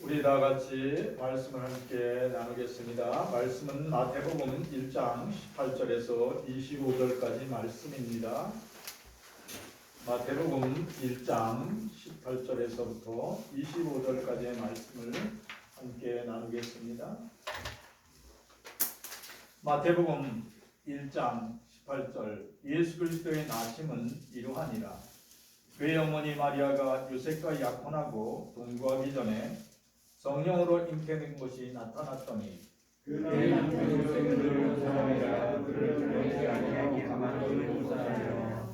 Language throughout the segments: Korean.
우리 다 같이 말씀을 함께 나누겠습니다. 말씀은 마태복음 1장 18절에서 25절까지 말씀입니다. 마태복음 1장 18절에서부터 25절까지의 말씀을 함께 나누겠습니다. 마태복음 1장 18절 예수 그리스도의 나심은 이러하니라. 그의 어머니 마리아가 요셉과 약혼하고 동거하기 전에 성령으로 잉태된 것이 나타났더니 그의 남편 요셉은 늙은 사람이라 그를 결혼치 아니하고 가만히 늙은 사람이라.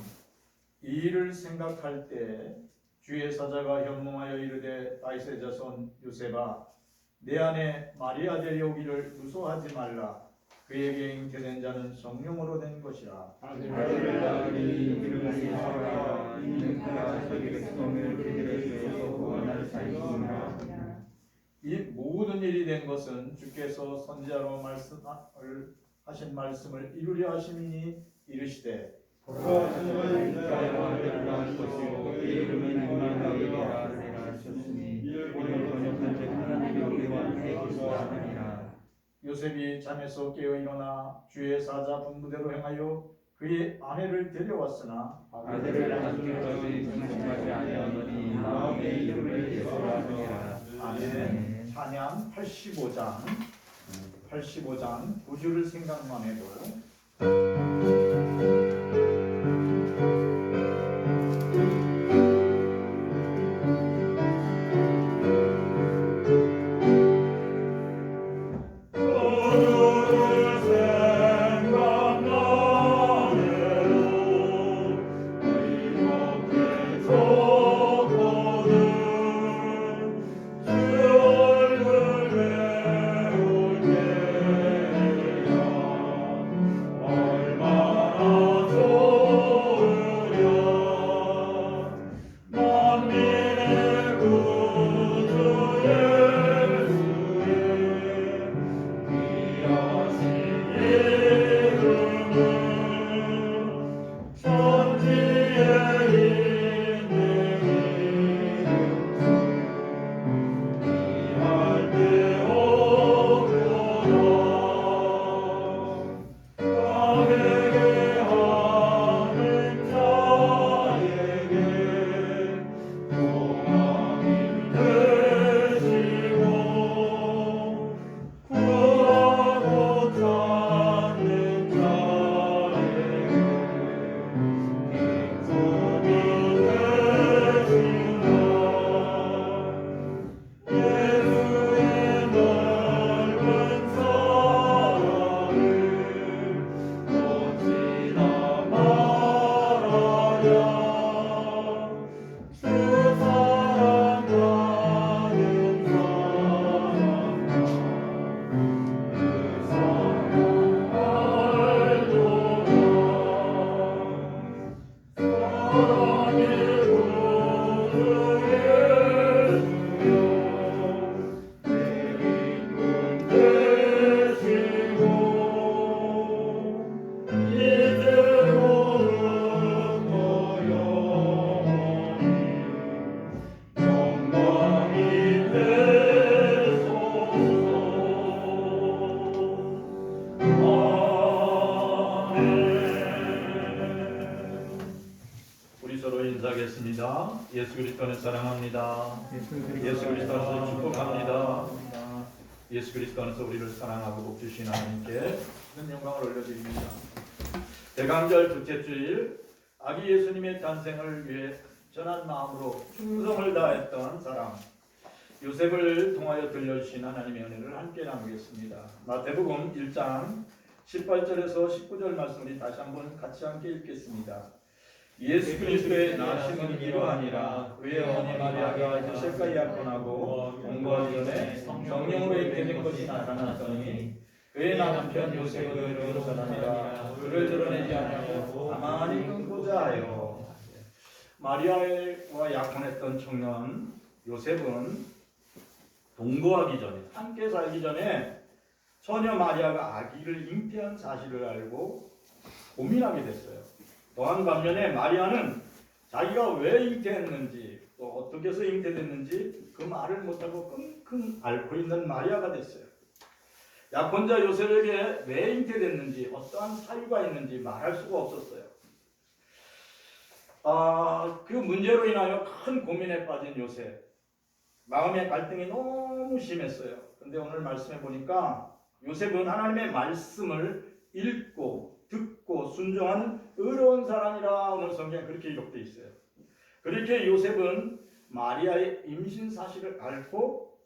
이 일을 생각할 때 주의 사자가 현몽하여 이르되 다윗의 자손 요셉아 내 아내 마리아 데려오기를 무서워하지 말라. 그에게 잉태된 자는 성령으로 된 것이라. 아들을 낳으니 이름을 이사라. 이는 그가 자기 백성을 그들의 죄에서 구원할 자이니라. 이 모든 일이 된 것은 주께서 선지자로 하신 말씀을 이루려 하심이니 이르시되 보라 주는 이스라엘 아들을 낳을 것이요 그의 이름은 임마누엘이라 하셨으니 이를 번역한 즉 하나님이 우리와 함께 계시다니라. 요셉이 잠에서 깨어 일어나 주의 사자 분부대로 행하여 그의 아내를 데려왔으나 아들을 낳기까지 성심하지 아니하더니 마음에 이름을 예수라 하니라. 아멘. 찬양 85장 9주를 생각만 해도 인사하겠습니다. 예수 그리스도는 사랑합니다. 예수 그리스도 안에서 축복합니다. 예수 그리스도 안에서 우리를 사랑하고 복 주신 하나님께 큰 영광을 올려드립니다. 대강절 둘째 주일 아기 예수님의 탄생을 위해 전한 마음으로 충성을 다했던 사람 요셉을 통하여 들려주신 하나님의 은혜를 함께 나누겠습니다. 마태복음 1장 18절에서 19절 말씀을 다시 한번 같이 함께 읽겠습니다. 예수 그리스도의 나심은 이러하니라. 그의 어머니 마리아가 요셉과 약혼하고 동거하기 전에 성령으로 잉태된 것이 나타났더니 그의 남편 요셉은 늙은 사람이라 그를 드러내지 아니하고 가만히 끊고자 하여. 마리아와 약혼했던 청년 요셉은 동거하기 전에 함께 살기 전에 처녀 마리아가 아기를 잉태한 사실을 알고 고민하게 됐어요. 또한 반면에 마리아는 자기가 왜 잉태했는지 또 어떻게 해서 잉태됐는지 그 말을 못하고 끙끙 앓고 있는 마리아가 됐어요. 약혼자 요셉에게 왜 잉태됐는지 어떠한 사유가 있는지 말할 수가 없었어요. 그 문제로 인하여 큰 고민에 빠진 요셉. 마음의 갈등이 너무 심했어요. 근데 오늘 말씀해 보니까 요셉은 하나님의 말씀을 읽고 듣고 순종하는 의로운 사람이라 오늘 성경에 그렇게 기록되어 있어요. 그렇게 요셉은 마리아의 임신 사실을 앓고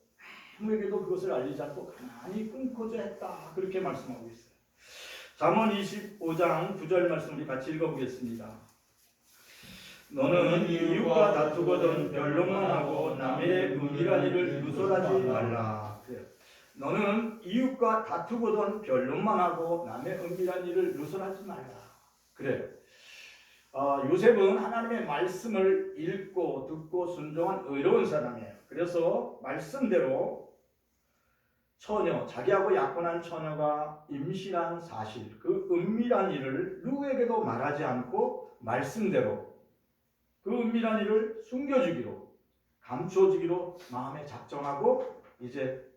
아무에게도 그것을 알리지 않고 가만히 끊고자 했다. 그렇게 말씀하고 있어요. 잠언 25장 9절 말씀 우리 같이 읽어보겠습니다. 너는 이웃과 다투거든 변론만 하고 남의 은밀한 일을 누설하지 말라. 그래요. 너는 이웃과 다투거든 변론만 하고 남의 은밀한 일을 누설하지 말라. 그래요. 요셉은 하나님의 말씀을 읽고 듣고 순종한 의로운 사람이에요. 그래서 말씀대로 처녀, 자기하고 약혼한 처녀가 임신한 사실, 그 은밀한 일을 누구에게도 말하지 않고 말씀대로 그 은밀한 일을 숨겨주기로, 감춰주기로 마음에 작정하고 이제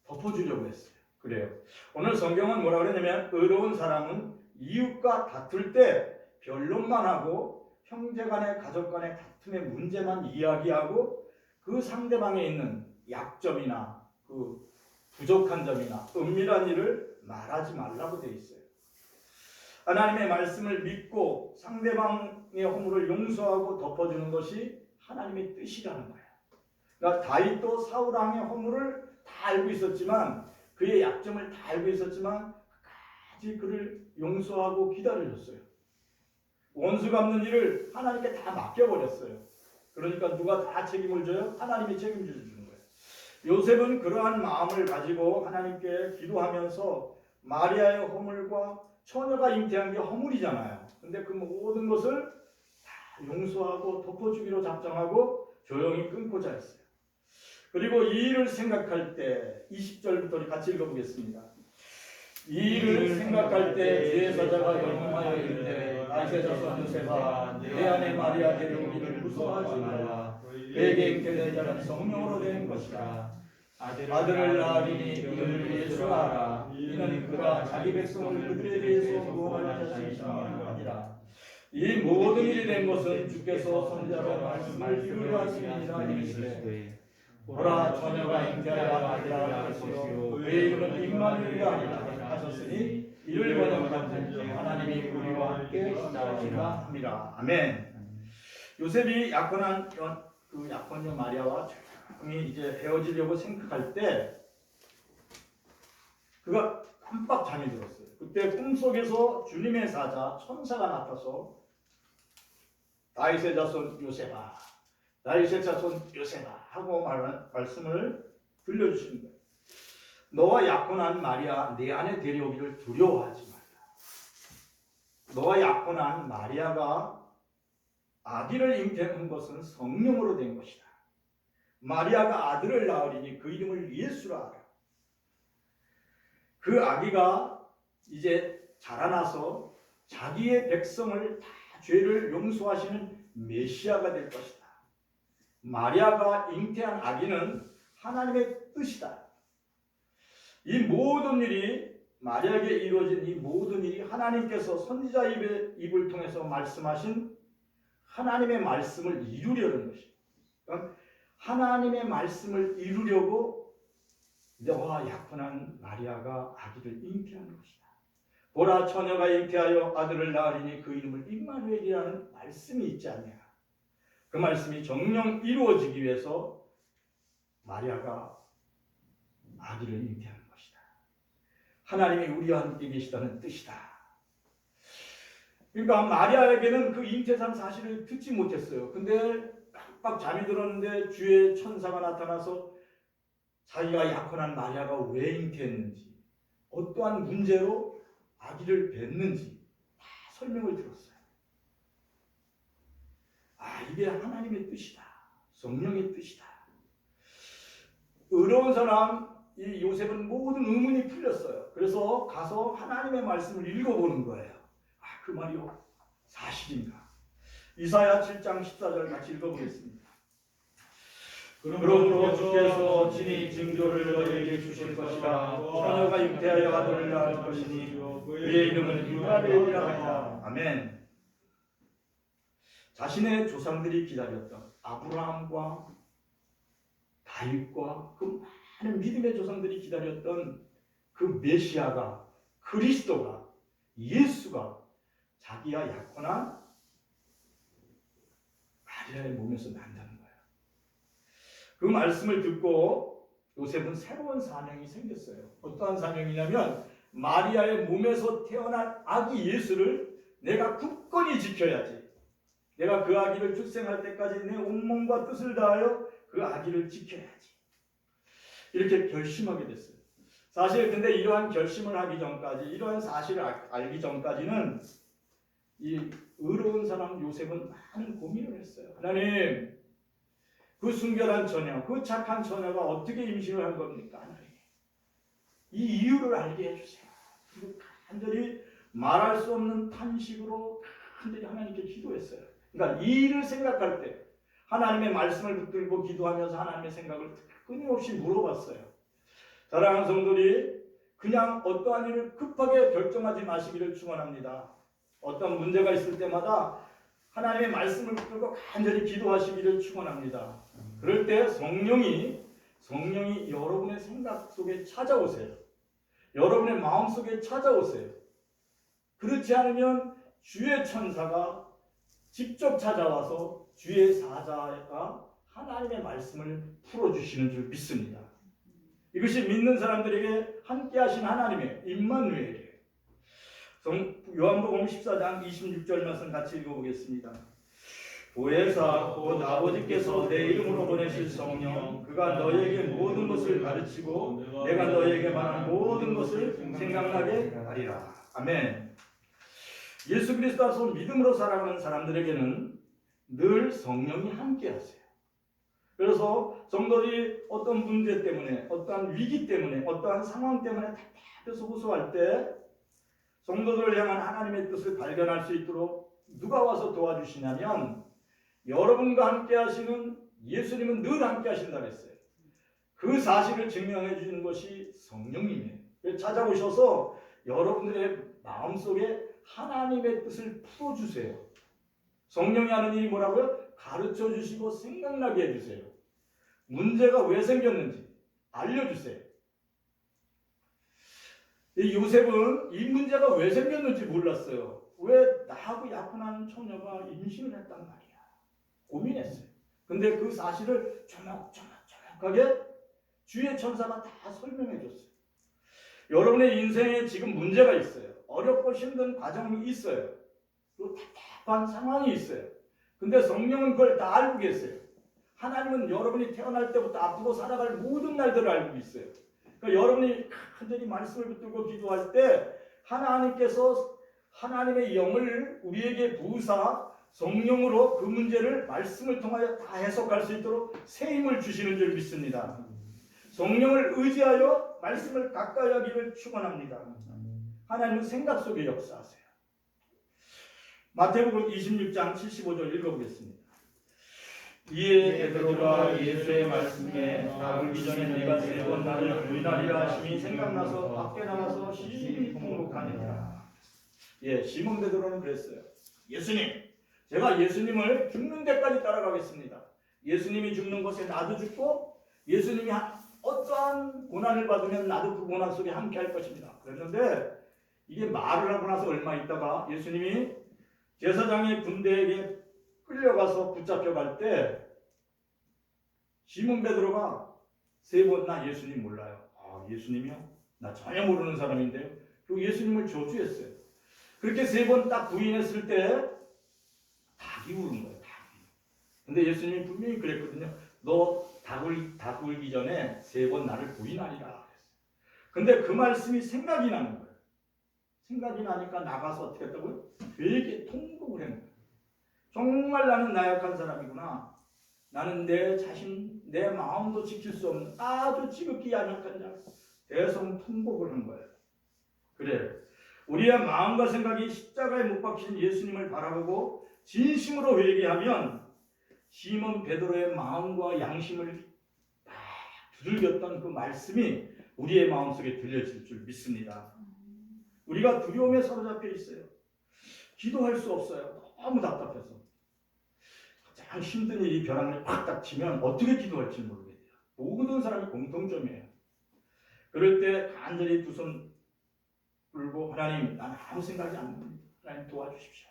덮어주려고 했어요. 그래요. 오늘 성경은 뭐라 그러냐면 의로운 사람은 이웃과 다툴 때 변론만 하고 형제간의 가족간의 다툼의 문제만 이야기하고 그 상대방에 있는 약점이나 그 부족한 점이나 은밀한 일을 말하지 말라고 되어 있어요. 하나님의 말씀을 믿고 상대방의 허물을 용서하고 덮어주는 것이 하나님의 뜻이라는 거예요. 그러니까 다윗도 사울 왕의 허물을 다 알고 있었지만 그의 약점을 다 알고 있었지만 끝까지 그를 용서하고 기다려줬어요. 원수 갚는 일을 하나님께 다 맡겨버렸어요. 그러니까 누가 다 책임을 져요? 하나님이 책임져 주는 거예요. 요셉은 그러한 마음을 가지고 하나님께 기도하면서 마리아의 허물과 처녀가 잉태한 게 허물이잖아요. 근데 그 모든 것을 다 용서하고 덮어주기로 작정하고 조용히 끊고자 했어요. 그리고 이 일을 생각할 때 20절부터 우리 같이 읽어보겠습니다. 이 일을 생각할 때 주의 사자가 영음하여 이르되 다윗의 자손 요셉아 내 아내 마리아 데려오기를 무서워하지 말라. 그에게 잉태된 자는 성령으로 된 것이라. 아들을 낳으리니 이름을 예수라 하라. 이는 그가 자기 백성을 그들에 대해서 구원할 자식이 아니라. 이 모든 일이 된 것은 주께서 선지자로 말씀을 이루려 하심이니라 이르시되 보라 처녀가 잉태하여 아들을 낳을 것이요 그의 이름은 임마누엘이라 하셨으니 이를 번역한 하나님이 우리와 함께 계시다 함이라. 아멘. 요셉이 약혼한 그 약혼녀 마리아와 조용히 이제 헤어지려고 생각할 때 그가 깜빡 잠이 들었어요. 그때 꿈속에서 주님의 사자 천사가 나타서 다윗의 자손 요셉아, 다윗의 자손 요셉아 하고 말씀을 들려주시는 거예요. 너와 약혼한 마리아 내 안에 데려오기를 두려워하지 말라. 너와 약혼한 마리아가 아기를 잉태한 것은 성령으로 된 것이다. 마리아가 아들을 낳으리니 그 이름을 예수라 하라. 그 아기가 이제 자라나서 자기의 백성을 다 죄를 용서하시는 메시아가 될 것이다. 마리아가 잉태한 아기는 하나님의 뜻이다. 이 모든 일이 마리아에게 이루어진 이 모든 일이 하나님께서 선지자 입을 통해서 말씀하신 하나님의 말씀을 이루려는 것입니다. 그러니까 하나님의 말씀을 이루려고 너와 약혼한 마리아가 아기를 잉태하는 것이다. 보라 처녀가 잉태하여 아들을 낳으리니 그 이름을 임마누엘이라는 말씀이 있지 않냐. 그 말씀이 정녕 이루어지기 위해서 마리아가 아기를 잉태하는 것이다. 하나님이 우리와 함께 계시다는 뜻이다. 그러니까 마리아에게는 그 잉태산 사실을 듣지 못했어요. 근데 깜빡 잠이 들었는데 주의 천사가 나타나서 자기가 약혼한 마리아가 왜 잉태했는지, 어떠한 문제로 아기를 뵀는지 다 설명을 들었어요. 이게 하나님의 뜻이다. 성령의 뜻이다. 의로운 사람 이 요셉은 모든 의문이 풀렸어요. 그래서 가서 하나님의 말씀을 읽어보는 거예요. 그 말이요 사실인가? 이사야 7장 14절 같이 읽어보겠습니다. 그러므로 주께서 친히 징조를 너희에게 주실 것이라. 처녀가 잉태하여 아들을 낳을 것이니 그의 이름은 임마누엘이라 하리라. 아멘. 자신의 조상들이 기다렸던 아브라함과 다윗과 그 많은 믿음의 조상들이 기다렸던 그 메시아가, 그리스도가, 예수가 자기와 약혼한 마리아의 몸에서 난다는 거예요. 그 말씀을 듣고 요셉은 새로운 사명이 생겼어요. 어떠한 사명이냐면 마리아의 몸에서 태어난 아기 예수를 내가 굳건히 지켜야지. 내가 그 아기를 출생할 때까지 내 온몸과 뜻을 다하여 그 아기를 지켜야지. 이렇게 결심하게 됐어요. 사실 근데 이러한 결심을 하기 전까지, 이러한 사실을 알기 전까지는 이 의로운 사람 요셉은 많은 고민을 했어요. 하나님, 그 순결한 처녀, 그 착한 처녀가 어떻게 임신을 한 겁니까? 하나님, 이 이유를 알게 해주세요. 간절히 말할 수 없는 탄식으로 간절히 하나님께 기도했어요. 그러니까 이 일을 생각할 때 하나님의 말씀을 붙들고 기도하면서 하나님의 생각을 끊임없이 물어봤어요. 사랑하는 성도들이 그냥 어떠한 일을 급하게 결정하지 마시기를 축원합니다. 어떤 문제가 있을 때마다 하나님의 말씀을 붙들고 간절히 기도하시기를 축원합니다. 그럴 때 성령이 여러분의 생각 속에 찾아오세요. 여러분의 마음 속에 찾아오세요. 그렇지 않으면 주의 천사가 직접 찾아와서 주의 사자가 하나님의 말씀을 풀어주시는 줄 믿습니다. 이것이 믿는 사람들에게 함께 하신 하나님의 임마누엘이에요. 요한복음 14장 26절 말씀 같이 읽어보겠습니다. 보혜사 곧 아버지께서 내 이름으로 보내실 성령, 그가 너희에게 모든 것을 가르치고 내가 너희에게 말한 모든 것을 생각나게 하리라. 아멘. 예수 그리스도 앞에서 믿음으로 살아가는 사람들에게는 늘 성령이 함께 하세요. 그래서 성도들이 어떤 문제 때문에, 어떠한 위기 때문에, 어떠한 상황 때문에 답답해서 호소할 때 성도들을 향한 하나님의 뜻을 발견할 수 있도록 누가 와서 도와주시냐면 여러분과 함께 하시는 예수님은 늘 함께 하신다고 했어요. 그 사실을 증명해 주시는 것이 성령님이에요. 찾아오셔서 여러분들의 마음속에 하나님의 뜻을 풀어주세요. 성령이 하는 일이 뭐라고요? 가르쳐 주시고 생각나게 해주세요. 문제가 왜 생겼는지 알려주세요. 이 요셉은 이 문제가 왜 생겼는지 몰랐어요. 왜 나하고 약혼한 처녀가 임신을 했단 말이야. 고민했어요. 근데 그 사실을 조목조목하게 주의 천사가 다 설명해 줬어요. 여러분의 인생에 지금 문제가 있어요. 어렵고 힘든 과정이 있어요. 또 답답한 상황이 있어요. 근데 성령은 그걸 다 알고 계세요. 하나님은 여러분이 태어날 때부터 앞으로 살아갈 모든 날들을 알고 있어요. 그러니까 여러분이 간절히 말씀을 붙들고 기도할 때 하나님께서 하나님의 영을 우리에게 부으사 성령으로 그 문제를 말씀을 통하여 다 해석할 수 있도록 새 힘을 주시는 줄 믿습니다. 성령을 의지하여 말씀을 가까이 하기를 축원합니다. 하나님은 생각 속에 역사하세요. 마태복음 26장 75절 읽어보겠습니다. 이에 베드로가 예수의 말씀에 나불기 전에 네가 3번 나를 부인하리라 하심이 생각나서 밖에 나가서 심히 통곡하니라. 시몬 베드로는 그랬어요. 예수님, 제가 예수님을 죽는 데까지 따라가겠습니다. 예수님이 죽는 것에 나도 죽고 예수님이 어떠한 고난을 받으면 나도 그 고난 속에 함께 할 것입니다. 그랬는데 이게 말을 하고 나서 얼마 있다가 예수님이 제사장의 군대에게 끌려가서 붙잡혀갈 때 시몬 베드로가 3번 나 예수님 몰라요. 예수님이요? 나 전혀 모르는 사람인데요. 그리고 예수님을 저주했어요. 그렇게 3번 딱 부인했을 때 닭이 울은 거예요. 닭이. 근데 예수님이 분명히 그랬거든요. 너 닭 울기 전에 3번 나를 부인하리라. 근데 그 말씀이 생각이 나는 거예요. 생각이 나니까 나가서 어떻게 했다고요? 되게 통곡을 했는 거예요. 정말 나는 나약한 사람이구나. 나는 내 자신, 내 마음도 지킬 수 없는 아주 지극히 연약한 자. 대성 통곡을 한 거예요. 그래, 우리의 마음과 생각이 십자가에 못 박힌 예수님을 바라보고 진심으로 회개하면 시몬 베드로의 마음과 양심을 두들겼던 그 말씀이 우리의 마음속에 들려질 줄 믿습니다. 우리가 두려움에 사로잡혀 있어요. 기도할 수 없어요. 너무 답답해서. 가장 힘든 일이 벼랑을 확 닥치면 어떻게 기도할지 모르게 돼요. 모든 사람이 공통점이에요. 그럴 때 간절히 두 손 불고 하나님, 나는 아무 생각이 안 듭니다. 하나님 도와주십시오.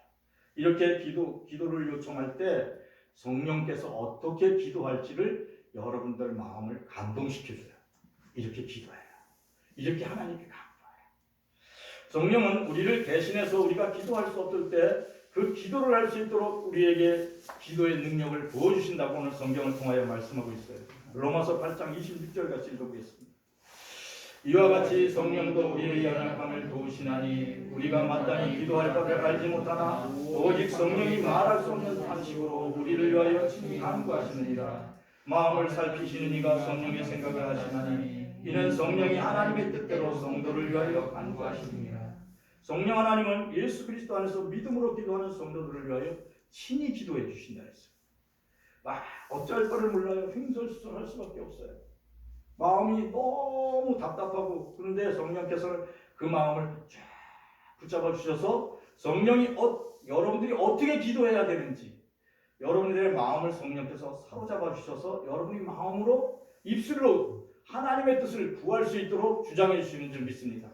이렇게 기도를 요청할 때 성령께서 어떻게 기도할지를 여러분들 마음을 감동시켜줘요. 이렇게 기도해요. 이렇게 하나님께 강구해요. 성령은 우리를 대신해서 우리가 기도할 수 없을 때 그 기도를 할 수 있도록 우리에게 기도의 능력을 부어주신다고 오늘 성경을 통하여 말씀하고 있어요. 로마서 8장 26절 같이 읽어보겠습니다. 이와 같이 성령도 우리의 연약함을 도우시나니 우리가 마땅히 기도할 바를 알지 못하나 오직 성령이 말할 수 없는 탄식으로 우리를 위하여 친히 간구하시느니라. 마음을 살피시는 이가 성령의 생각을 하시나니 이는 성령이 하나님의 뜻대로 성도를 위하여 간구하시느니라. 성령 하나님은 예수 그리스도 안에서 믿음으로 기도하는 성도들을 위하여 친히 기도해 주신다 했어요. 어쩔 거를 몰라요. 횡설수설할 수밖에 없어요. 마음이 너무 답답하고, 그런데 성령께서는 그 마음을 쫙 붙잡아 주셔서 성령이 여러분들이 어떻게 기도해야 되는지 여러분들의 마음을 성령께서 사로잡아 주셔서 여러분의 마음으로 입술로 하나님의 뜻을 구할 수 있도록 주장해 주시는 줄 믿습니다.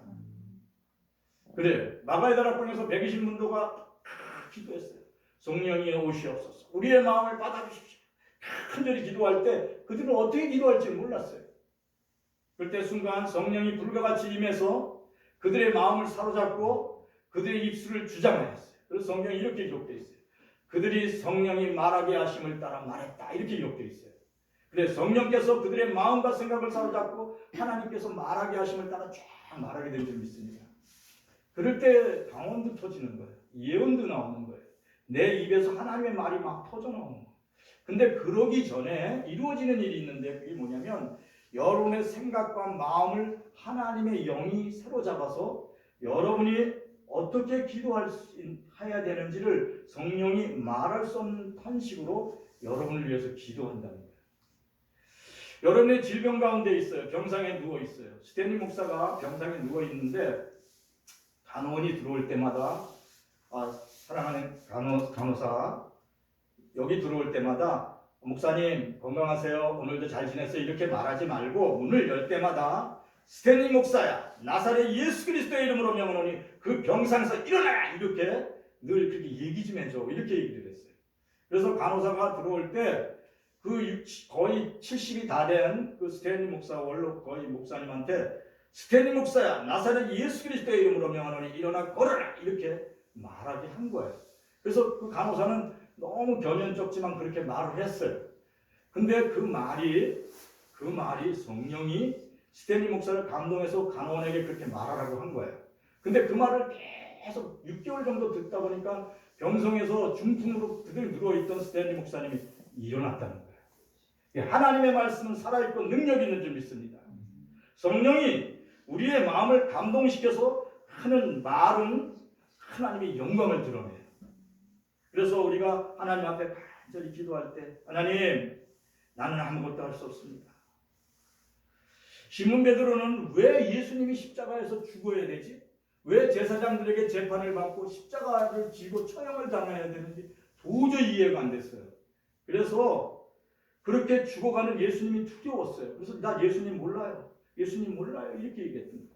그래, 마가의 다락방에서 120문도가 기도했어요. 성령이 오시옵소서. 우리의 마음을 받아주십시오. 간절히 기도할 때 그들은 어떻게 기도할지 몰랐어요. 그때 순간 성령이 불과 같이 임해서 그들의 마음을 사로잡고 그들의 입술을 주장하였어요. 그래서 성경이 이렇게 기록되어 있어요. 그들이 성령이 말하게 하심을 따라 말했다. 이렇게 기록되어 있어요. 그래서 성령께서 그들의 마음과 생각을 사로잡고 하나님께서 말하게 하심을 따라 쫙 말하게 된 줄 믿습니다. 그럴 때 강언도 터지는 거예요. 예언도 나오는 거예요. 내 입에서 하나님의 말이 막 터져 나오는 거예요. 근데 그러기 전에 이루어지는 일이 있는데 그게 뭐냐면 여러분의 생각과 마음을 하나님의 영이 사로잡아서 여러분이 어떻게 기도해야 되는지를 성령이 말할 수 없는 탄식으로 여러분을 위해서 기도한다는 거예요. 여러분의 질병 가운데 있어요. 병상에 누워 있어요. 스탠리 목사가 병상에 누워 있는데 간호원이 들어올 때마다 사랑하는 간호사 여기 들어올 때마다 목사님 건강하세요. 오늘도 잘 지냈어요. 이렇게 말하지 말고 문을 열 때마다 스탠리 목사야 나사렛 예수 그리스도의 이름으로 명하노니 그 병상에서 일어나라 이렇게 늘 그렇게 얘기 좀 해줘 이렇게 얘기를 했어요. 그래서 간호사가 들어올 때 그 거의 70이 다 된 그 스탠리 목사 원로 거의 목사님한테 스탠리 목사야 나사렛 예수 그리스도의 이름으로 명하노니 일어나 걸어라 이렇게 말하게 한 거예요. 그래서 그 간호사는 너무 변연쩍지만 그렇게 말을 했어요. 근데 그 말이 성령이 스탠리 목사를 감동해서 간호원에게 그렇게 말하라고 한 거예요. 근데 그 말을 계속 6개월 정도 듣다 보니까 병성에서 중풍으로 그대로 누워있던 스탠리 목사님이 일어났다는 거예요. 하나님의 말씀은 살아있고 능력이 있는 줄 믿습니다. 성령이 우리의 마음을 감동시켜서 하는 말은 하나님의 영광을 드러내요. 그래서 우리가 하나님 앞에 간절히 기도할 때 하나님 나는 아무것도 할 수 없습니다. 시몬 베드로는 왜 예수님이 십자가에서 죽어야 되지? 왜 제사장들에게 재판을 받고 십자가를 지고 처형을 당해야 되는지 도저히 이해가 안 됐어요. 그래서 그렇게 죽어가는 예수님이 두려웠어요. 그래서 나 예수님 몰라요. 예수님 몰라요. 이렇게 얘기했던 거예요.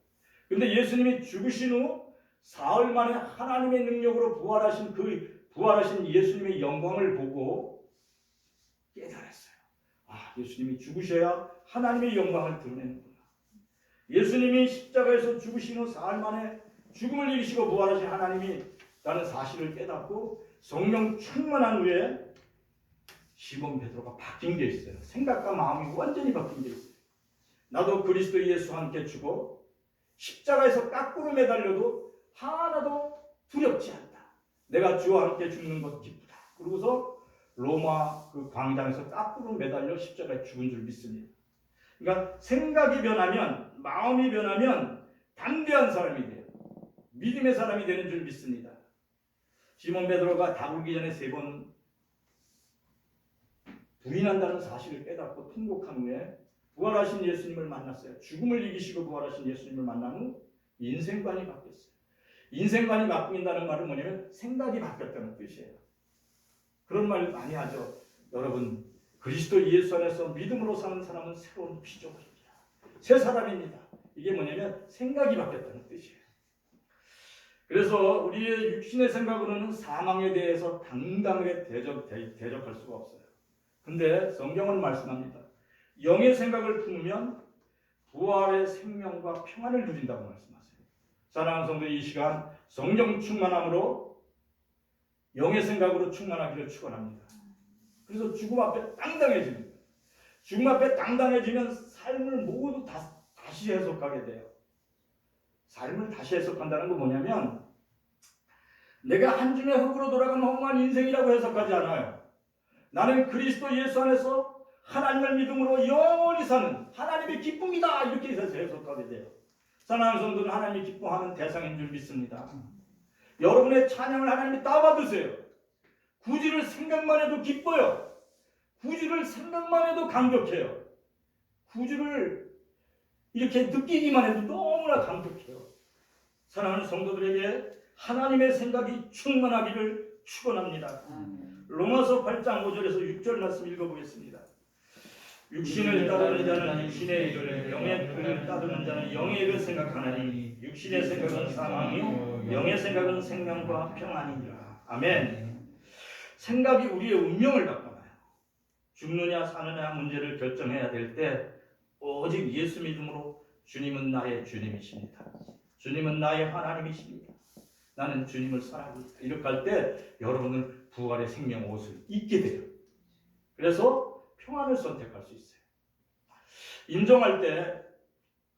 근데 예수님이 죽으신 후 사흘 만에 하나님의 능력으로 부활하신 예수님의 영광을 보고 깨달았어요. 예수님이 죽으셔야 하나님의 영광을 드러내는구나. 예수님이 십자가에서 죽으신 후 사흘 만에 죽음을 이기시고 부활하신 하나님이 라는 사실을 깨닫고 성령 충만한 후에 시몬 베드로가 바뀐 게 있어요. 생각과 마음이 완전히 바뀐 게 있어요. 나도 그리스도 예수와 함께 죽어 십자가에서 깎으로 매달려도 하나도 두렵지 않다. 내가 주와 함께 죽는 것 기쁘다. 그러고서 로마 그 광장에서 깎으로 매달려 십자가에 죽은 줄 믿습니다. 그러니까 생각이 변하면 마음이 변하면 담대한 사람이 돼요. 믿음의 사람이 되는 줄 믿습니다. 시몬 베드로가 다굴기 전에 3번 부인한다는 사실을 깨닫고 통곡한 후에 부활하신 예수님을 만났어요. 죽음을 이기시고 부활하신 예수님을 만난 후 인생관이 바뀌었어요. 인생관이 바뀐다는 말은 뭐냐면 생각이 바뀌었다는 뜻이에요. 그런 말 많이 하죠. 여러분, 그리스도 예수 안에서 믿음으로 사는 사람은 새로운 피조물입니다. 새 사람입니다. 이게 뭐냐면 생각이 바뀌었다는 뜻이에요. 그래서 우리의 육신의 생각으로는 사망에 대해서 당당하게 대적할 수가 없어요. 근데 성경은 말씀합니다. 영의 생각을 품으면 부활의 생명과 평안을 누린다고 말씀하세요. 사랑하는 성도, 이 시간 성령 충만함으로 영의 생각으로 충만하기를 축원합니다. 그래서 죽음 앞에 당당해지는 거예요. 죽음 앞에 당당해지면 삶을 모두 다시 해석하게 돼요. 삶을 다시 해석한다는 건 뭐냐면 내가 한 줌의 흙으로 돌아간 허무한 인생이라고 해석하지 않아요. 나는 그리스도 예수 안에서 하나님을 믿음으로 영원히 사는 하나님의 기쁨이다, 이렇게 해석하게 돼요. 사랑하는 성도는 하나님이 기뻐하는 대상인 줄 믿습니다. 여러분의 찬양을 하나님이 따받으세요. 구주를 생각만 해도 기뻐요. 구주를 생각만 해도 감격해요. 구주를 이렇게 느끼기만 해도 너무나 감격해요. 사랑하는 성도들에게 하나님의 생각이 충만하기를 축원합니다. 로마서 8장 5절에서 6절 말씀 읽어보겠습니다. 육신을 따르는 자는 육신의 일을, 영의 뜻을 따르는 자는 영의 일을 생각하나니 육신의 생각은 사망이요 영의 생각은 생명과 평안이니라. 아멘. 생각이 우리의 운명을 바꿔놔요. 죽느냐 사느냐 문제를 결정해야 될 때 오직 예수 믿음으로 주님은 나의 주님이십니다. 주님은 나의 하나님이십니다. 나는 주님을 사랑합니다. 이렇게 할 때 여러분은 부활의 생명 옷을 입게 돼요. 그래서 평안을 선택할 수 있어요. 임종할 때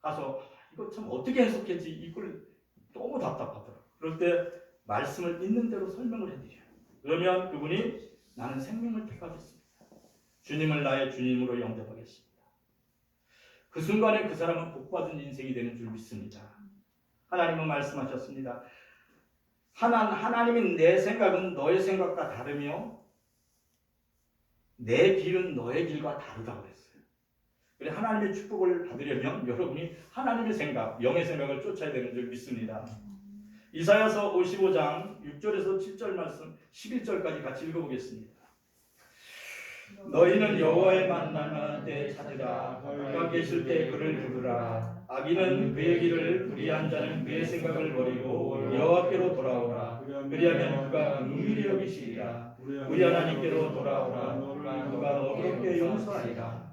가서 이거 참 어떻게 해석했지, 이걸 너무 답답하더라고요. 그럴 때 말씀을 있는 대로 설명을 해드려요. 그러면 그분이 나는 생명을 택하겠습니다. 주님을 나의 주님으로 영접하겠습니다. 그 순간에 그 사람은 복받은 인생이 되는 줄 믿습니다. 하나님은 말씀하셨습니다. 하나님은 내 생각은 너의 생각과 다르며 내 길은 너의 길과 다르다고 했어요. 그래, 하나님의 축복을 받으려면 여러분이 하나님의 생각, 영의 생각을 쫓아야 되는 줄 믿습니다. 이사야서 55장 6절에서 7절 말씀 11절까지 같이 읽어보겠습니다. 너희는 여호와의 만남을 때 찾으라. 그가 계실 때 그를 부르라. 악인은 그의 길을, 불의한 자는 그의 생각을 버리고 여호와께로 돌아오라. 그리하면 그가 긍휼히 여기시리라. 우리 하나님께로 돌아오라. 그가 너그럽게 용서하리라.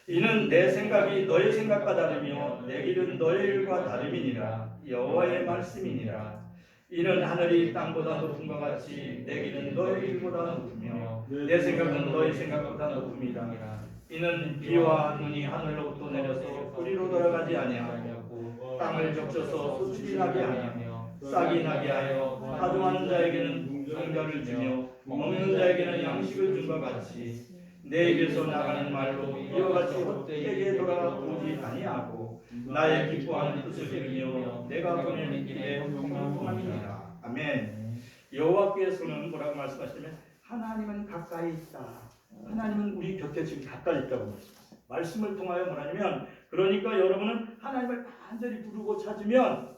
이는 내 생각이 너의 생각과 다르며 내 길은 너의 일과 다름이니라. 여호와의 말씀이니라. 이는 하늘이 땅보다 높은 것 같이 내 길은 너의 길보다 높으며 내 생각은 너의 생각보다 높음이라. 이는 비와 눈이 하늘로부터 내려서 뿌리로 돌아가지 아니하고 땅을 적셔서 소출이 나게 하며 싹이 나게 하여 파종하는 자에게는 종자를 주며 먹는 자에게는 양식을 준 것 같이 내 입에서 나가는 말로 이와 같이 헛되게 돌아오지 아니하고 나의 기뻐하는 뜻을 이루며 내가 보내는 길에 평안이니라. 아멘. 여호와께서는 뭐라고 말씀하시냐면 하나님은 가까이 있다. 하나님은 우리 곁에 지금 가까이 있다고 말씀하세요. 말씀을 통하여 뭐냐면 그러니까 여러분은 하나님을 간절히 부르고 찾으면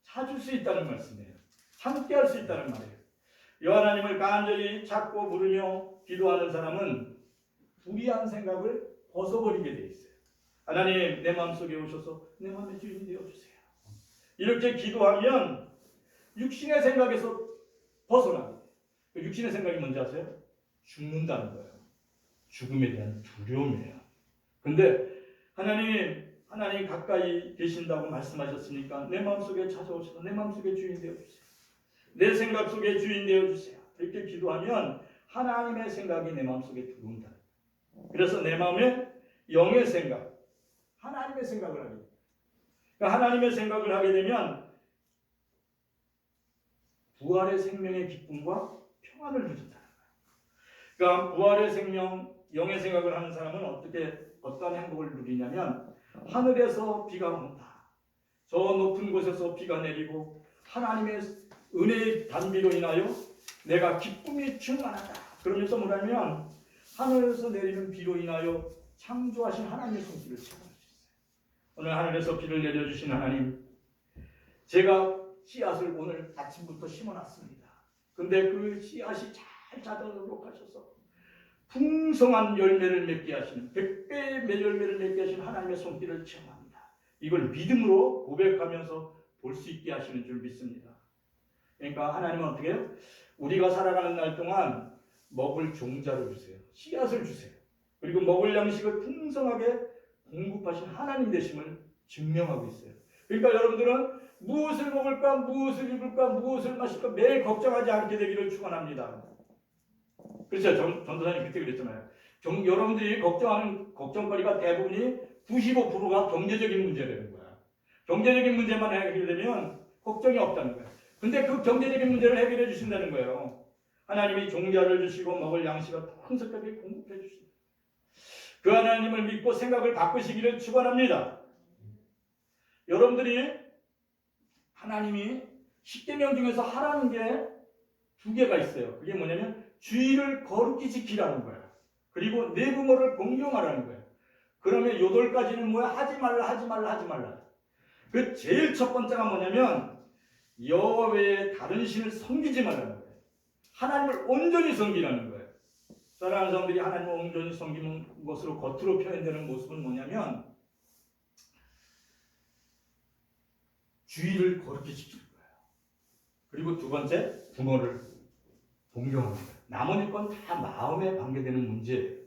찾을 수 있다는 말씀이에요. 함께 할 수 있다는 말이에요. 여 하나님을 간절히 찾고 부르며 기도하는 사람은 불의한 생각을 벗어버리게 돼 있어요. 하나님, 내 마음속에 오셔서 내 마음의 주인이 되어주세요. 이렇게 기도하면 육신의 생각에서 벗어나게 돼요. 육신의 생각이 뭔지 아세요? 죽는다는 거예요. 죽음에 대한 두려움이에요. 근데 하나님 가까이 계신다고 말씀하셨으니까 내 마음속에 찾아오셔서 내 마음속에 주인 되어주세요. 내 생각 속에 주인 되어주세요. 이렇게 기도하면 하나님의 생각이 내 마음속에 들어온다. 그래서 내 마음에 영의 생각, 하나님의 생각을 하게 돼요. 그러니까 하나님의 생각을 하게 되면 부활의 생명의 기쁨과 평안을 누린다는 거예요. 그러니까 부활의 생명, 영의 생각을 하는 사람은 어떤 행복을 누리냐면 하늘에서 비가 온다. 저 높은 곳에서 비가 내리고 하나님의 은혜의 단비로 인하여 내가 기쁨이 충만하다. 그러면서 뭐냐면 하늘에서 내리는 비로 인하여 창조하신 하나님의 손길을 체험할 수 있어요. 오늘 하늘에서 비를 내려주신 하나님, 제가 씨앗을 오늘 아침부터 심어놨습니다. 근데 그 씨앗이 잘 자라도록 하셔서 풍성한 열매를 맺게 하시는, 100배의 열매를 맺게 하시는 하나님의 손길을 체험합니다. 이걸 믿음으로 고백하면서 볼 수 있게 하시는 줄 믿습니다. 그러니까 하나님은 어떻게 해요? 우리가 살아가는 날 동안 먹을 종자를 주세요. 씨앗을 주세요. 그리고 먹을 양식을 풍성하게 공급하신 하나님 되심을 증명하고 있어요. 그러니까 여러분들은 무엇을 먹을까, 무엇을 입을까, 무엇을 마실까 매일 걱정하지 않게 되기를 축원합니다. 그렇죠? 전도사님 그때 그랬잖아요. 여러분들이 걱정하는 걱정거리가 대부분이 95%가 경제적인 문제라는 거야. 경제적인 문제만 해결되면 걱정이 없다는 거야. 근데 그 경제적인 문제를 해결해 주신다는 거예요. 하나님이 종자를 주시고 먹을 양식을 풍성하게 공급해 주십니다. 그 하나님을 믿고 생각을 바꾸시기를 축원합니다. 여러분들이 하나님이 10계명 중에서 하라는 게 2개가 있어요. 그게 뭐냐면 주의를 거룩히 지키라는 거예요. 그리고 내 부모를 공경하라는 거예요. 그러면 8가지는 뭐야? 하지 말라, 하지 말라, 하지 말라. 그 제일 첫 번째가 뭐냐면 여호와 외에 다른 신을 섬기지 말라는 거예요. 하나님을 온전히 섬기라는 거예요. 사랑하는 사람들이 하나님을 온전히 섬기는 것으로 겉으로 표현되는 모습은 뭐냐면 주의를 거룩히 지키는 거예요. 그리고 2번째, 부모를 공경하는 거예요. 나머지 건 다 마음에 관계되는 문제예요.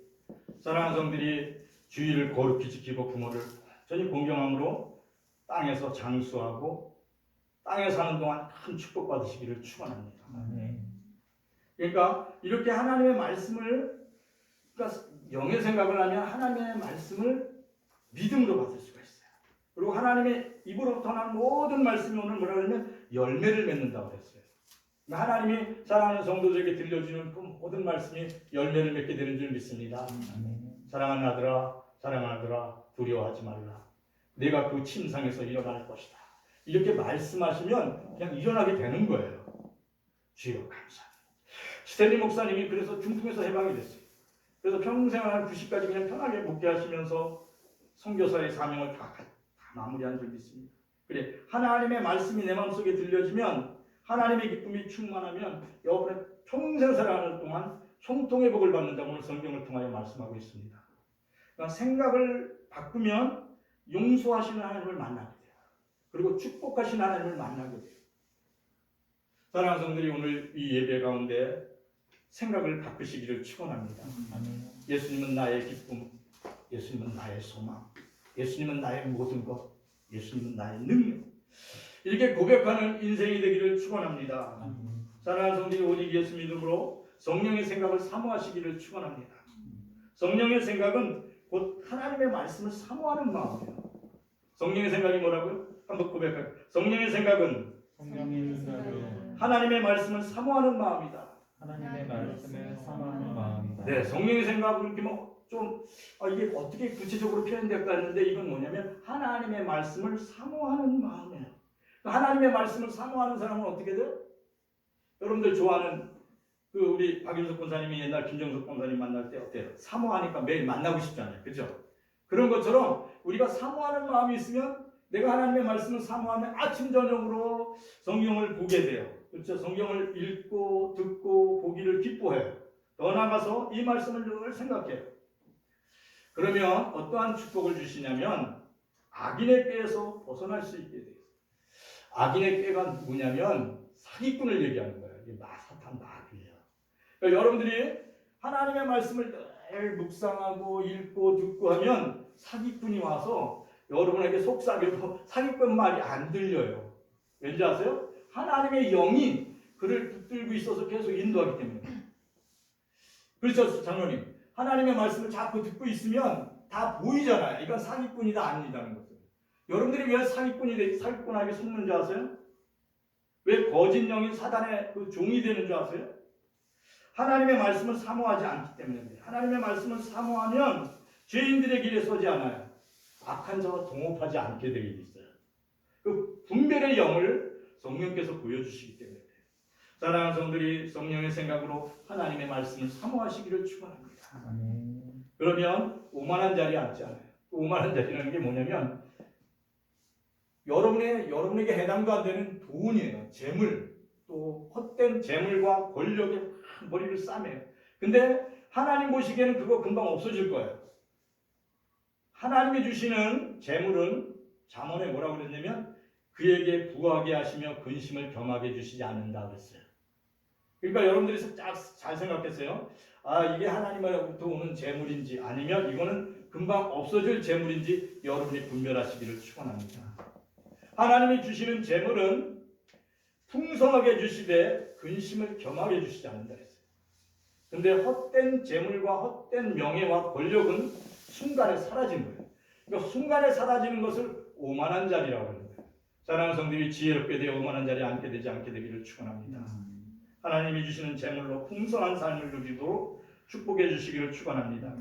사랑하는 사람들이 주의를 거룩히 지키고 부모를 전히 공경함으로 땅에서 장수하고 땅에 사는 동안 큰 축복받으시기를 축원합니다. 그러니까 이렇게 하나님의 말씀을, 그러니까 영의 생각을 하면 하나님의 말씀을 믿음으로 받을 수가 있어요. 그리고 하나님의 입으로부터 난 모든 말씀이 오늘 뭐라 그러냐면 열매를 맺는다고 그랬어요. 하나님이 사랑하는 성도들에게 들려주는 그 모든 말씀이 열매를 맺게 되는 줄 믿습니다. 사랑하는 아들아, 사랑하는 아들아, 두려워하지 말라. 내가 그 침상에서 일어날 것이다. 이렇게 말씀하시면 그냥 일어나게 되는 거예요. 주여 감사합니다. 스탠리 목사님이 그래서 중풍에서 해방이 됐어요. 그래서 평생을 한 90까지 그냥 편하게 묵게 하시면서 선교사의 사명을 다 마무리한 줄 믿습니다. 그래, 하나님의 말씀이 내 마음속에 들려지면, 하나님의 기쁨이 충만하면 여러분의 평생 살아가는 동안 형통의 복을 받는다고 오늘 성경을 통하여 말씀하고 있습니다. 그러니까 생각을 바꾸면 용서하시는 하나님을 만나게 돼요. 그리고 축복하시는 하나님을 만나게 돼요. 사랑하는 성도들이 오늘 이 예배 가운데 생각을 바꾸시기를 축원합니다. 예수님은 나의 기쁨, 예수님은 나의 소망, 예수님은 나의 모든 것, 예수님은 나의 능력. 이렇게 고백하는 인생이 되기를 축원합니다. 사랑하는 성도들이 오직 예수 믿음으로 성령의 생각을 사모하시기를 축원합니다. 성령의 생각은 곧 하나님의 말씀을 사모하는 마음이에요. 성령의 생각이 뭐라고요? 한번 고백할게요. 성령의 생각은 하나님의 말씀을 사모하는 마음이다. 하나님의 말씀을 사모하는 마음이다. 네, 성령의 생각은 이렇게 이게 어떻게 구체적으로 표현될까 했는데 이건 뭐냐면 하나님의 말씀을 사모하는 마음이에요. 하나님의 말씀을 사모하는 사람은 어떻게 돼요? 여러분들 좋아하는 우리 박윤석 권사님이 옛날 김정석 권사님 만날 때 어때요? 사모하니까 매일 만나고 싶잖아요. 그렇죠? 그런 것처럼 우리가 사모하는 마음이 있으면 내가 하나님의 말씀을 사모하면 아침 저녁으로 성경을 보게 돼요. 그렇죠? 성경을 읽고 듣고 보기를 기뻐해요. 더 나아가서 이 말씀을 늘 생각해요. 그러면 어떠한 축복을 주시냐면 악인의 꾀에서 벗어날 수 있게 돼요. 악인의 꾀가 뭐냐면 사기꾼을 얘기하는 거예요. 이게 사탄 마귀예요. 그러니까 여러분들이 하나님의 말씀을 늘 묵상하고 읽고 듣고 하면 사기꾼이 와서 여러분에게 속삭여도 사기꾼 말이 안 들려요. 왠지 아세요? 하나님의 영이 그를 붙들고 있어서 계속 인도하기 때문에. 그렇죠, 장로님. 하나님의 말씀을 자꾸 듣고 있으면 다 보이잖아요. 이건 사기꾼이다 아니다는 것을. 여러분들이 왜 사기꾼에게 속는 줄 아세요? 왜 거짓 영인 사단의 그 종이 되는 줄 아세요? 하나님의 말씀을 사모하지 않기 때문에. 하나님의 말씀을 사모하면 죄인들의 길에 서지 않아요. 악한 자와 동업하지 않게 되어 있어요. 그 분별의 영을 성령께서 보여주시기 때문에. 사랑하는 성들이 성령의 생각으로 하나님의 말씀을 사모하시기를 축원합니다. 그러면 오만한 자리에 앉지 않아요. 오만한 자리라는 게 뭐냐면 여러분에게 해당도 안 되는 돈이에요. 재물, 또 헛된 재물과 권력에 머리를 싸매요. 근데 하나님 보시기에는 그거 금방 없어질 거예요. 하나님이 주시는 재물은 잠언에 뭐라고 그랬냐면 그에게 부하게 하시며 근심을 겸하게 해주시지 않는다 그랬어요. 그러니까 여러분들이 잘 생각했어요. 아, 이게 하나님으로부터 오는 재물인지 아니면 이거는 금방 없어질 재물인지 여러분이 분별하시기를 축원합니다. 하나님이 주시는 재물은 풍성하게 주시되 근심을 겸하게 주시지 않는다 그랬어요. 근데 헛된 재물과 헛된 명예와 권력은 순간에 사라진 거예요. 그러니까 순간에 사라지는 것을 오만한 자리라고 하는 거예요. 사랑하는 성도들이 지혜롭게 되어 오만한 자리에 앉게 되지 않게 되기를 축원합니다. 하나님이 주시는 재물로 풍성한 삶을 누리도록 축복해 주시기를 축원합니다.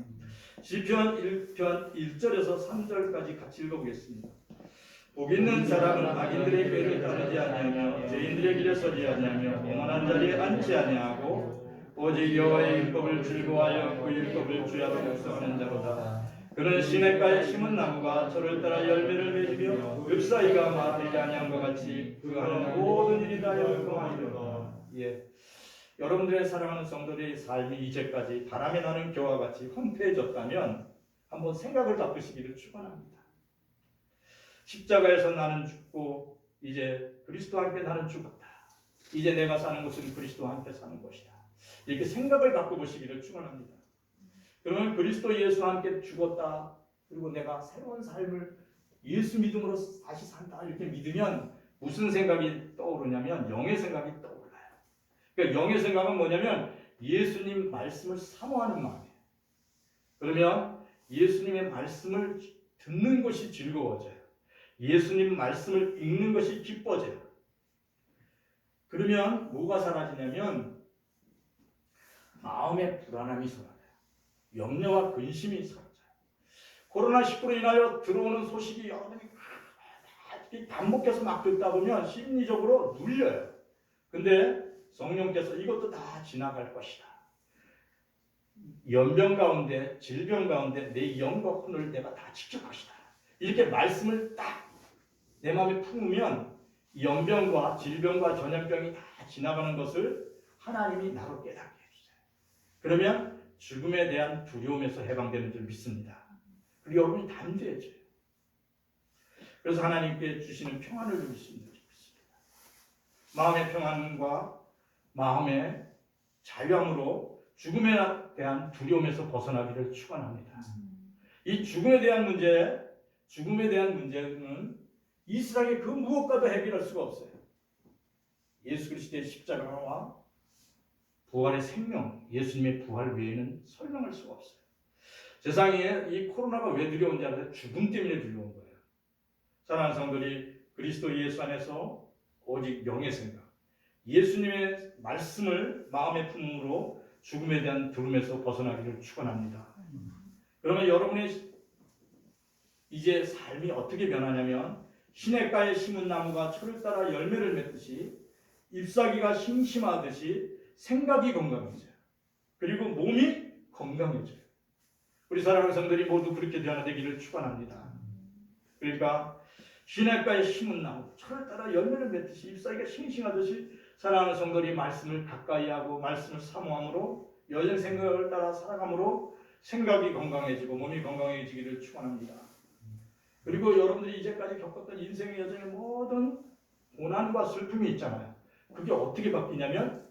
시편 1편 1절에서 3절까지 같이 읽어보겠습니다. 복 있는 사람은 악인들의 꾀를 따르지 아니하며 죄인들의 길에 서지 아니하며 오만한 자리에 앉지 아니하고 오직 여호와의 율법을 즐거워하여 그 율법을 주야로 묵상하는 자로다. 그는 시냇가에 심은 나무가 저를 따라 열매를 맺으며 잎사귀가 마르지 아니함과 같이 그 하는 모든 일이 다 영광하리로다. 예, 여러분들의 사랑하는 성도들의 삶이 이제까지 바람에 나는 겨와 같이 황폐해졌다면 한번 생각을 바꾸시기를 축원합니다. 십자가에서 나는 죽고 이제 그리스도와 함께 나는 죽었다. 이제 내가 사는 것은 그리스도와 함께 사는 것이다. 이렇게 생각을 바꿔보시기를 축원합니다. 그러면 그리스도 예수와 함께 죽었다. 그리고 내가 새로운 삶을 예수 믿음으로 다시 산다. 이렇게 믿으면 무슨 생각이 떠오르냐면 영의 생각이 떠올라요. 그러니까 영의 생각은 뭐냐면 예수님 말씀을 사모하는 마음이에요. 그러면 예수님의 말씀을 듣는 것이 즐거워져요. 예수님 말씀을 읽는 것이 기뻐져요. 그러면 뭐가 사라지냐면 마음의 불안함이 사라져요. 염려와 근심이 사라져요. 코로나19로 인하여 들어오는 소식이 여러분이 반복해서 막 듣다 보면 심리적으로 눌려요. 근데 성령께서 이것도 다 지나갈 것이다. 연병 가운데, 질병 가운데 내 영과 혼을 내가 다 지킬 것이다. 이렇게 말씀을 딱 내 마음에 품으면 연병과 질병과 전염병이 다 지나가는 것을 하나님이 나로 깨닫게 해주세요. 그러면 죽음에 대한 두려움에서 해방되는 줄 믿습니다. 그리고 여러분이 담대해져요. 그래서 하나님께 주시는 평안을 누릴 수 있는 줄 믿습니다. 마음의 평안과 마음의 자유함으로 죽음에 대한 두려움에서 벗어나기를 축원합니다. 이 죽음에 대한 문제는 이스라엘이 그 무엇과도 해결할 수가 없어요. 예수 그리스도의 십자가와 부활의 생명, 예수님의 부활 외에는 설명할 수가 없어요. 세상에 이 코로나가 왜 두려운지 알아요? 죽음 때문에 두려운 거예요. 사랑하는 성도들이 그리스도 예수 안에서 오직 영의 생각, 예수님의 말씀을 마음에 품음으로 죽음에 대한 두려움에서 벗어나기를 축원합니다. 그러면 여러분의 이제 삶이 어떻게 변하냐면 시냇가에 심은 나무가 철을 따라 열매를 맺듯이 잎사귀가 심심하듯이 생각이 건강해져요. 그리고 몸이 건강해져요. 우리 사랑하는 성도들이 모두 그렇게 되기를 축원합니다. 그러니까 시냇가에 심은 나무 철을 따라 열매를 맺듯이 잎사귀가 싱싱하듯이 사랑하는 성도들이 말씀을 가까이 하고 말씀을 사모함으로 여정 생각을 따라 살아감으로 생각이 건강해지고 몸이 건강해지기를 축원합니다. 그리고 여러분들이 이제까지 겪었던 인생의 여정의 모든 고난과 슬픔이 있잖아요. 그게 어떻게 바뀌냐면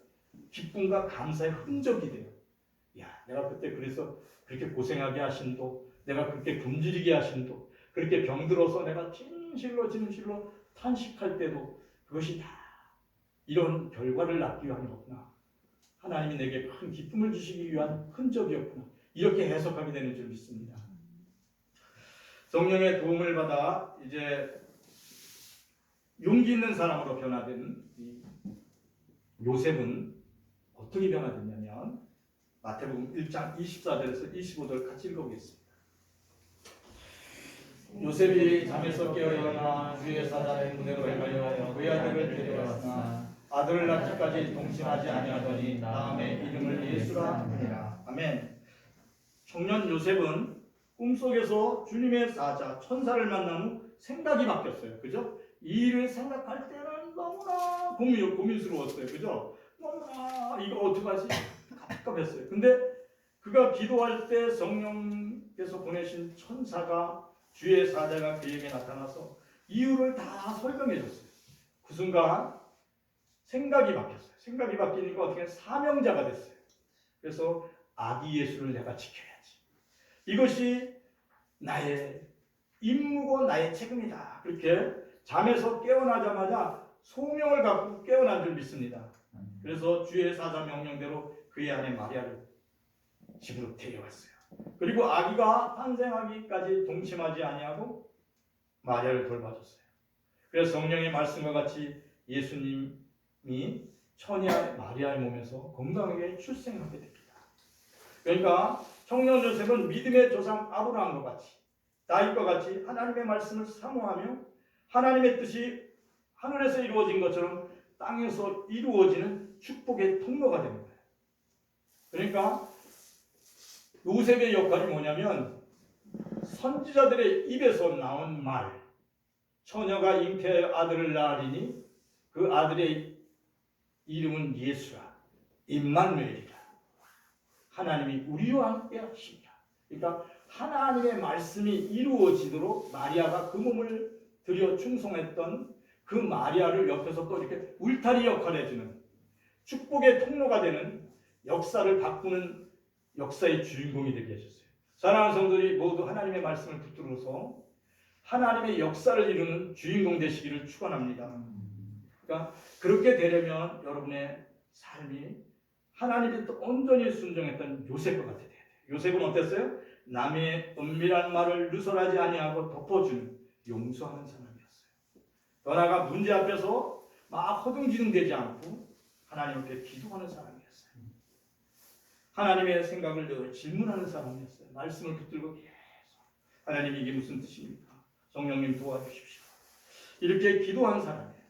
기쁨과 감사의 흔적이 돼요. 야, 내가 그때 그래서 그렇게 고생하게 하신도, 내가 그렇게 굶주리게 하신도, 그렇게 병들어서 내가 진실로 탄식할 때도 그것이 다 이런 결과를 낳기 위함이었구나. 하나님이 내게 큰 기쁨을 주시기 위한 흔적이었구나. 이렇게 해석하게 되는 줄 믿습니다. 성령의 도움을 받아 이제 용기 있는 사람으로 변화된 요셉은 어떻게 변화됐냐면 마태복음 1장 24절에서 25절 같이 읽어보겠습니다. 요셉이 잠에서 깨어 일어나 주의 사자의 문으로 행하여 그의 아들을 데려왔으나 아들을 낳기까지 동침하지 아니하더니 다음에 이름을 예수라 하니라. 아멘. 청년 요셉은 꿈속에서 주님의 사자 천사를 만난 후 생각이 바뀌었어요. 그죠? 이 일을 생각할 때는 너무나 고민스러웠어요. 그죠? 너무나 이거 어떡하지? 갑갑했어요. 근데 그가 기도할 때 성령께서 보내신 천사가 주의 사자가 그에게 나타나서 이유를 다 설명해 줬어요. 그 순간 생각이 바뀌었어요. 생각이 바뀌니까 어떻게 사명자가 됐어요. 그래서 아기 예수를 내가 지켜야지. 이것이 나의 임무고 나의 책임이다. 그렇게 잠에서 깨어나자마자 소명을 갖고 깨어난 줄 믿습니다. 그래서 주의 사자 명령대로 그의 아내 마리아를 집으로 데려왔어요. 그리고 아기가 탄생하기까지 동침하지 아니하고 마리아를 돌봐줬어요. 그래서 성령의 말씀과 같이 예수님이 처녀 마리아의 몸에서 건강하게 출생하게 됩니다. 그러니까 청년 요셉은 믿음의 조상 아브라함과 같이 다윗과 같이 하나님의 말씀을 사모하며 하나님의 뜻이 하늘에서 이루어진 것처럼 땅에서 이루어지는 축복의 통로가 되는 거예요. 그러니까 요셉의 역할이 뭐냐면 선지자들의 입에서 나온 말, 처녀가 잉태하여 아들을 낳으리니 그 아들의 이름은 예수라, 임마누엘이라. 하나님이 우리와 함께 하시리라. 그러니까 하나님의 말씀이 이루어지도록 마리아가 그 몸을 들여 충성했던 그 마리아를 옆에서 또 이렇게 울타리 역할을 해주는 축복의 통로가 되는 역사를 바꾸는 역사의 주인공이 되게 하셨어요. 사랑하는 성도들이 모두 하나님의 말씀을 붙들어서 하나님의 역사를 이루는 주인공 되시기를 축원합니다. 그러니까 그렇게 되려면 여러분의 삶이 하나님께 온전히 순종했던 요셉과 같아야 돼요. 요셉은 어땠어요? 남의 은밀한 말을 누설하지 아니하고 덮어주는 용서하는 사람이었어요. 더 나아가 문제 앞에서 막 허둥지둥대지 않고 하나님께 기도하는 사람이었어요. 하나님의 생각을 늘 질문하는 사람이었어요. 말씀을 붙들고 계속 하나님 이게 무슨 뜻입니까? 성령님 도와주십시오. 이렇게 기도한 사람이에요.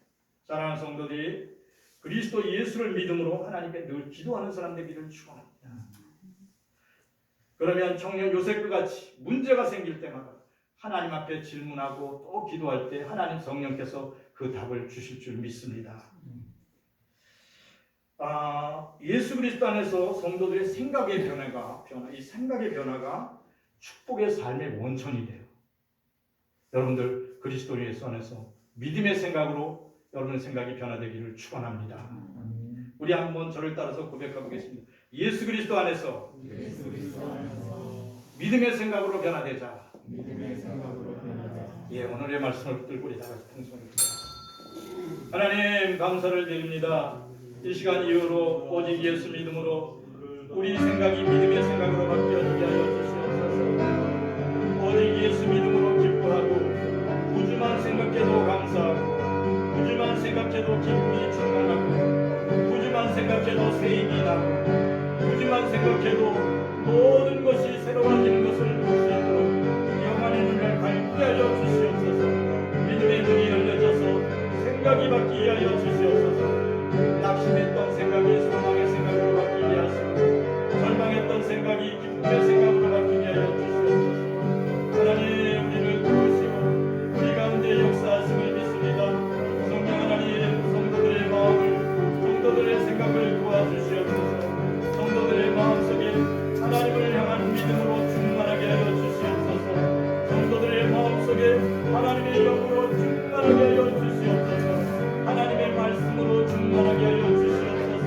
사랑하는 성도들이 그리스도 예수를 믿음으로 하나님께 늘 기도하는 사람 되기를 축원합니다. 그러면 청년 요셉과 같이 문제가 생길 때마다 하나님 앞에 질문하고 또 기도할 때 하나님 성령께서 그 답을 주실 줄 믿습니다. 예수 그리스도 안에서 성도들의 생각의 변화가 이 생각의 변화가 축복의 삶의 원천이 돼요. 여러분들 그리스도 예수 안에서 믿음의 생각으로 여러분의 생각이 변화되기를 축원합니다. 우리 한번 저를 따라서 고백하고 계십니다. 예수 그리스도 안에서 믿음의 생각으로 변화되자. 예, 오늘의 말씀을 붙들고 우리 다 같이 통성을 드립니다. 하나님 감사를 드립니다. 이 시간 이후로 오직 예수 믿음으로 우리 생각이 믿음의 생각으로 바뀌어지게 하여 주시옵소서. 오직 예수 믿음으로 기뻐하고 부주만 생각해도 감사하고 부주만 생각해도 기쁨이 충만하고 부주만 생각해도 세임이 나고 부주만 생각해도 모든 것이 새로워지는 것을 볼 수 있도록 영안의 눈을 밝게 하여 주시옵소서. 믿음의 눈이 열려져서 생각이 바뀌게 하여 주시옵소서. 낙심했던 생각이 소망의 생각으로 바뀌게 하시고 절망했던 생각이 기쁨의 생각으로 바뀌게 하여 주시옵소서. 하나님 우리를 도우시고 우리 가운데 역사하심을 믿습니다. 성령 하나님 성도들의 마음을 성도들의 생각을 도와주시옵소서. 성도들의 마음속에 하나님을 향한 믿음으로 충만하게 하여 주시옵소서. 성도들의 마음속에 하나님의 영으로 충만하게 하여 주시옵소서. 하나님의 말씀으로 충만하게 하여 주시옵소서.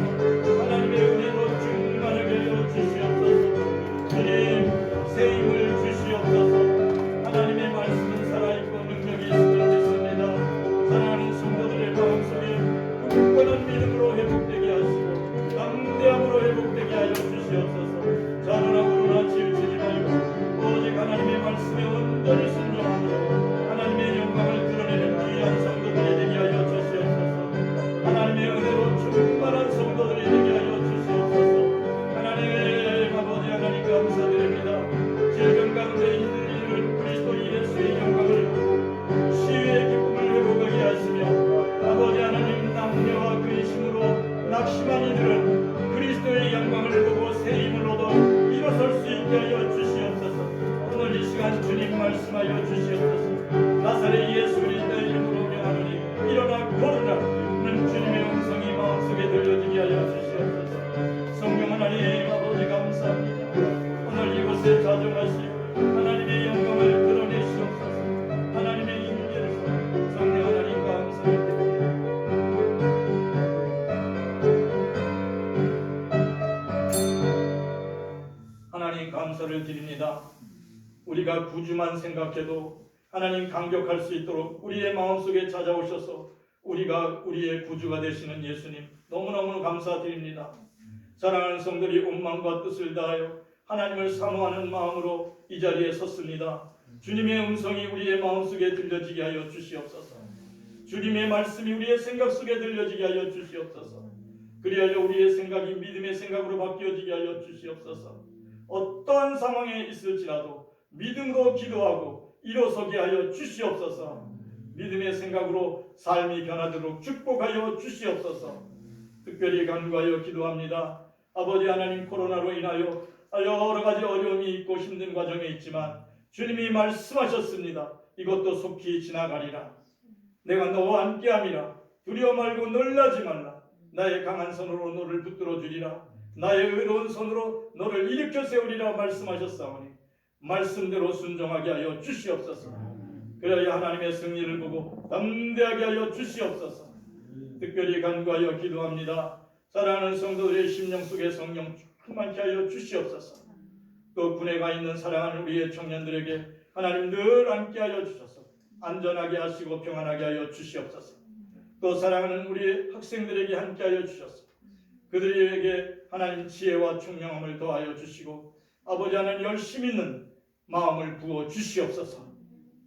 하나님의 은혜로 충만하게 하여 주시옵소서. 주님 세임을 주시옵소서. 하나님의 말씀은 살아있고 능력이 있음을 믿습니다. 사랑하는 성도들의 마음속에 굳건한 믿음으로 회복되게 하시고 담대함으로 회복되게 하여 주시옵소서. 자존함으로나 치우치지 말고 오직 하나님의 말씀에 온전히 순종함으로 하나님의 영광을 드러내는 귀한 주님 말씀하여 주시옵소서. 나사렛 예수 그리스도의 이름으로 명하노니 일어나 걸으라. 는 주님의 음성이 마음속에 들려지게 하여 주시옵소서. 성령 하나님 아버지 감사합니다. 오늘 이곳에 자정하시고 하나님의 영광을 드러내시옵소서. 하나님의 임재에서 성령 하나님 감사합니다. 하나님 감사를 드립니다. 우리가 구주만 생각해도 하나님 감격할 수 있도록 우리의 마음속에 찾아오셔서 우리의 구주가 되시는 예수님 너무너무 감사드립니다. 사랑하는 성들이 온 마음과 뜻을 다하여 하나님을 사모하는 마음으로 이 자리에 섰습니다. 주님의 음성이 우리의 마음속에 들려지게 하여 주시옵소서. 주님의 말씀이 우리의 생각 속에 들려지게 하여 주시옵소서. 그리하여 우리의 생각이 믿음의 생각으로 바뀌어지게 하여 주시옵소서. 어떠한 상황에 있을지라도 믿음으로 기도하고 일어서게 하여 주시옵소서. 믿음의 생각으로 삶이 변하도록 축복하여 주시옵소서. 특별히 간구하여 기도합니다. 아버지 하나님, 코로나로 인하여 여러 가지 어려움이 있고 힘든 과정에 있지만 주님이 말씀하셨습니다. 이것도 속히 지나가리라. 내가 너와 함께함이라. 두려워 말고 놀라지 말라. 나의 강한 손으로 너를 붙들어 주리라. 나의 의로운 손으로 너를 일으켜 세우리라 말씀하셨사오니 말씀대로 순종하게 하여 주시옵소서. 그래야 하나님의 승리를 보고 담대하게 하여 주시옵소서. 특별히 간구하여 기도합니다. 사랑하는 성도들의 심령 속에 성령 충만케 하여 주시옵소서. 또 군에 가 있는 사랑하는 우리의 청년들에게 하나님 늘 함께 하여 주셔서 안전하게 하시고 평안하게 하여 주시옵소서. 또 사랑하는 우리 학생들에게 함께 하여 주셔서 그들에게 하나님 지혜와 총명함을 더하여 주시고 아버지 하나님 열심 있는 마음을 부어 주시옵소서.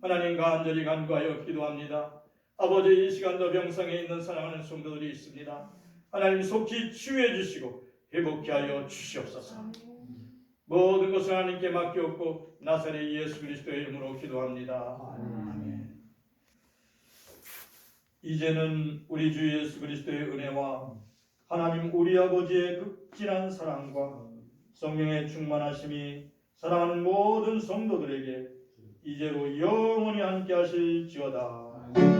하나님 간절히 간구하여 기도합니다. 아버지 이 시간도 병상에 있는 사랑하는 성도들이 있습니다. 하나님 속히 치유해 주시고 회복케 하여 주시옵소서. 모든 것을 하나님께 맡기옵고 나사렛 예수 그리스도의 이름으로 기도합니다. 아멘. 이제는 우리 주 예수 그리스도의 은혜와 하나님 우리 아버지의 극진한 사랑과 성령의 충만하심이 사랑하는 모든 성도들에게 이제로 영원히 함께 하실지어다.